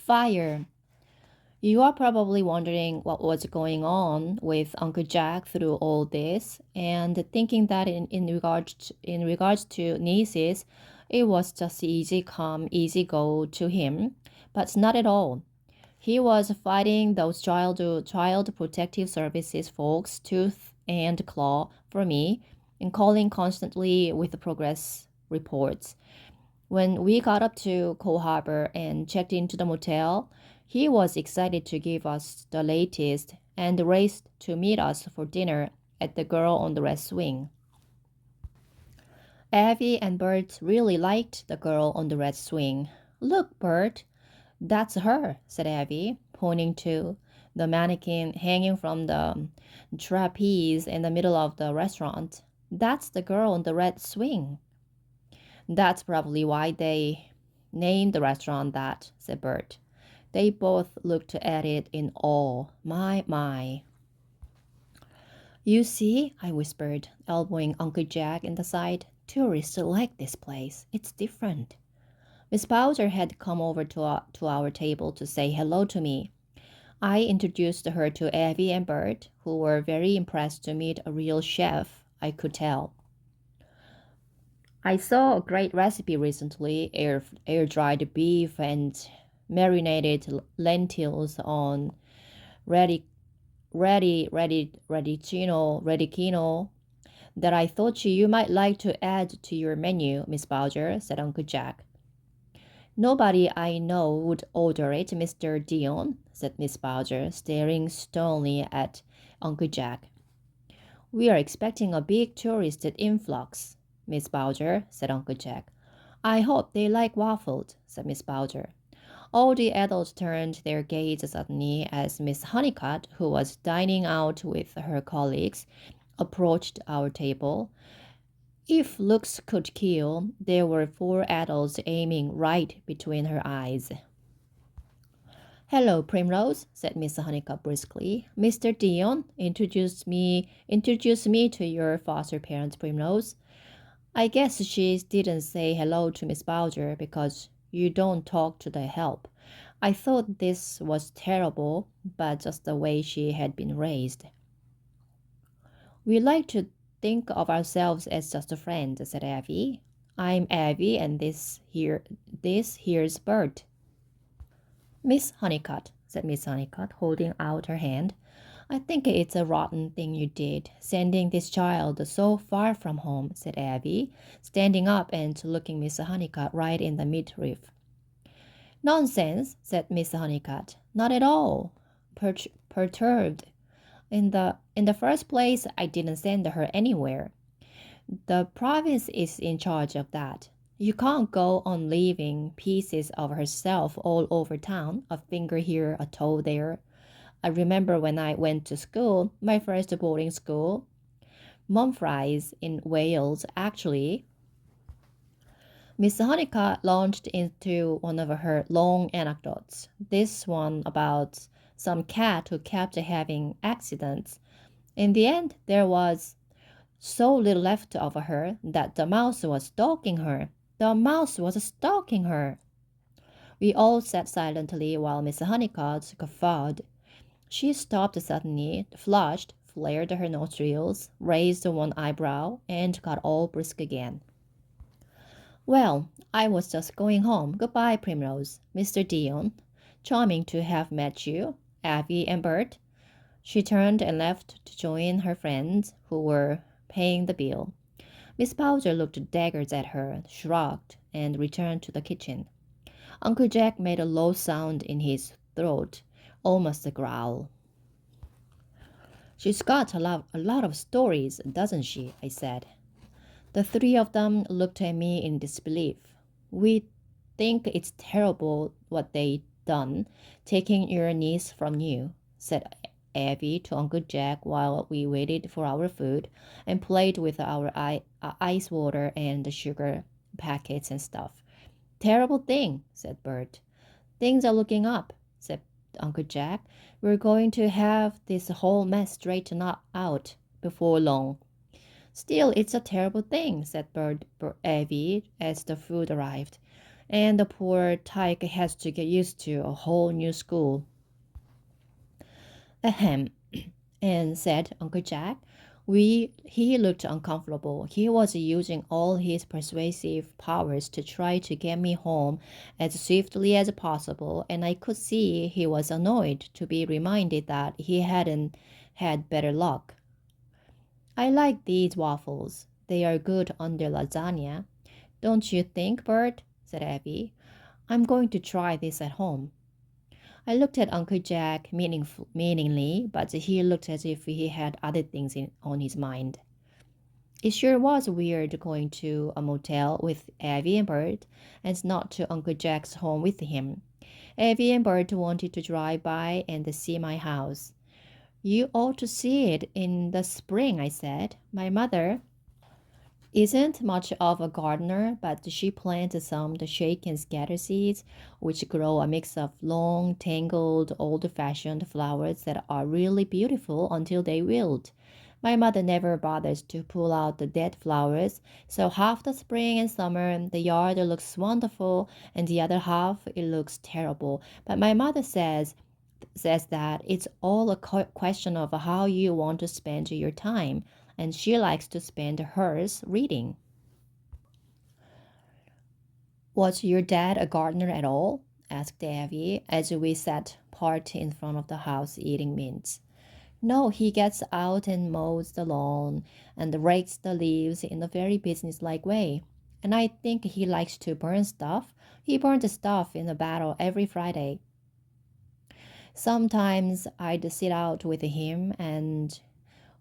Fire. You are probably wondering what was going on with Uncle Jack through all this, and thinking that in regards to nieces, it was just easy come, easy go to him, but not at all. He was fighting those child protective services folks tooth and claw for me, and calling constantly with the progress reports. When we got up to Cole Harbor and checked into the motel, he was excited to give us the latest and raced to meet us for dinner at the Girl on the Red Swing. Abby and Bert really liked the Girl on the Red Swing. Look, Bert, that's her, said Abby, pointing to the mannequin hanging from the trapeze in the middle of the restaurant. That's the Girl on the Red Swing. That's probably why they named the restaurant that, said Bert. They both looked at it in awe. My. You see, I whispered, elbowing Uncle Jack in the side. Tourists like this place. It's different. Miss Bowser had come over to our table to say hello to me. I introduced her to Evie and Bert, who were very impressed to meet a real chef, I could tell. I saw a great recipe recently, air-dried beef and marinated lentils on ready radicchino that I thought you might like to add to your menu, Miss Bowser, said Uncle Jack. Nobody I know would order it, Mr. Dion, said Miss Bowser, staring sternly at Uncle Jack. We are expecting a big tourist influx, Miss Bowser, said Uncle Jack. I hope they like waffles, said Miss Bowser. All the adults turned their gaze suddenly as Miss Honeycutt, who was dining out with her colleagues, approached our table. If looks could kill, there were four adults aiming right between her eyes. Hello, Primrose, said Miss Honeycutt briskly. Mr. Dion, introduce me to your foster parents, Primrose. I guess she didn't say hello to Miss Bowser because you don't talk to the help. I thought this was terrible, but just the way she had been raised. We like to think of ourselves as just a friend, said Abby. I'm Abby, and this here's Bert. Miss Honeycutt, said Miss Honeycutt, holding out her hand. I think it's a rotten thing you did, sending this child so far from home, said Abby, standing up and looking Miss Honeycutt right in the midriff. Nonsense, said Miss Honeycutt. Not at all. Perturbed. In the first place, I didn't send her anywhere. The province is in charge of that. You can't go on leaving pieces of herself all over town, a finger here, a toe there. I remember when I went to school, my first boarding school, Mumfries in Wales, actually. Miss Honeycutt launched into one of her long anecdotes. This one about some cat who kept having accidents. In the end, there was so little left of her that the mouse was stalking her. The mouse was stalking her. We all sat silently while Miss Honeycutt guffawed. She stopped suddenly, flushed, flared her nostrils, raised one eyebrow, and got all brisk again. Well, I was just going home. Goodbye, Primrose. Mr. Dion. Charming to have met you, Abby and Bert. She turned and left to join her friends, who were paying the bill. Miss Bowser looked daggers at her, shrugged, and returned to the kitchen. Uncle Jack made a low sound in his throat, almost a growl. She's got a lot of stories, doesn't she? I said. The three of them looked at me in disbelief. We think it's terrible what they done, taking your niece from you, said Abby to Uncle Jack while we waited for our food and played with our ice water and the sugar packets and stuff. Terrible thing, said Bert. Things are looking up, said Uncle Jack. We're going to have this whole mess straightened out before long. Still, it's a terrible thing, said Abby as the food arrived. and the poor tyke has to get used to a whole new school. Ahem, and said Uncle Jack. He looked uncomfortable. He was using all his persuasive powers to try to get me home as swiftly as possible, and I could see he was annoyed to be reminded that he hadn't had better luck. I like these waffles. They are good under lasagna. Don't you think, Bert? Said Abby. I'm going to try this at home. I looked at Uncle Jack meaningly, but he looked as if he had other things on his mind. It sure was weird going to a motel with Abby and Bert and not to Uncle Jack's home with him. Abby and Bert wanted to drive by and see my house. You ought to see it in the spring, I said. My mother isn't much of a gardener, but she plants some the shake and scatter seeds, which grow a mix of long, tangled, old-fashioned flowers that are really beautiful until they wilt. My mother never bothers to pull out the dead flowers, so half the spring and summer the yard looks wonderful, and the other half it looks terrible. But my mother says that it's all a question of how you want to spend your time, and she likes to spend hers reading. Was your dad a gardener at all? Asked Davy as we sat apart in front of the house eating mints. No, he gets out and mows the lawn and rakes the leaves in a very businesslike way. And I think he likes to burn stuff. He burns stuff in a battle every Friday. Sometimes I'd sit out with him and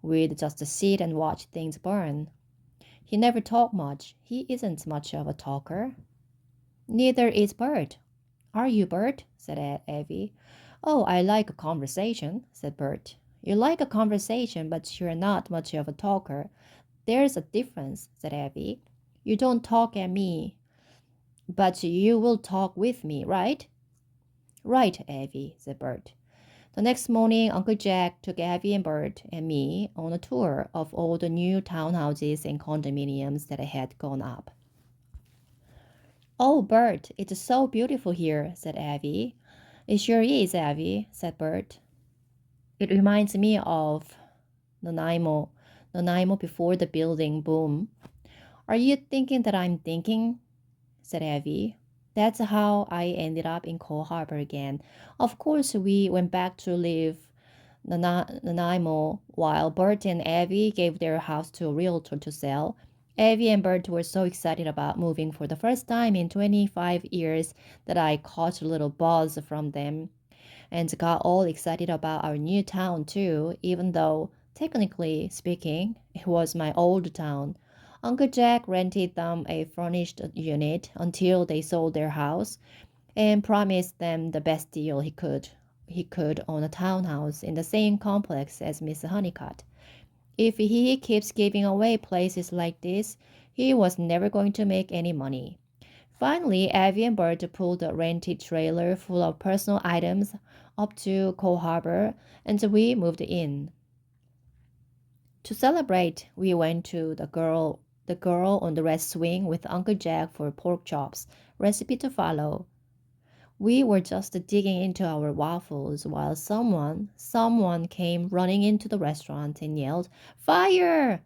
we'd just sit and watch things burn. He never talked much. He isn't much of a talker. Neither is Bert. Are you, Bert? Said Evie. Oh, I like a conversation, said Bert. You like a conversation, but you're not much of a talker. There's a difference, said Evie. You don't talk at me, but you will talk with me, right? Right, Evie, said Bert. The next morning, Uncle Jack took Abby and Bert and me on a tour of all the new townhouses and condominiums that had gone up. Oh, Bert, it's so beautiful here, said Abby. It sure is, Abby, said Bert. It reminds me of Nanaimo, Nanaimo before the building boom. Are you thinking that I'm thinking? Said Abby. That's how I ended up in Coal Harbor again. Of course, we went back to live Nanaimo while Bert and Abby gave their house to a realtor to sell. Abby and Bert were so excited about moving for the first time in 25 years that I caught a little buzz from them and got all excited about our new town too, even though, technically speaking, it was my old town. Uncle Jack rented them a furnished unit until they sold their house and promised them the best deal he could on a townhouse in the same complex as Miss Honeycutt. If he keeps giving away places like this, he was never going to make any money. Finally, Abby and Bert pulled a rented trailer full of personal items up to Coal Harbor, and we moved in. To celebrate, we went to the girl on the red swing with Uncle Jack for pork chops. Recipe to follow. We were just digging into our waffles while someone came running into the restaurant and yelled, "Fire!"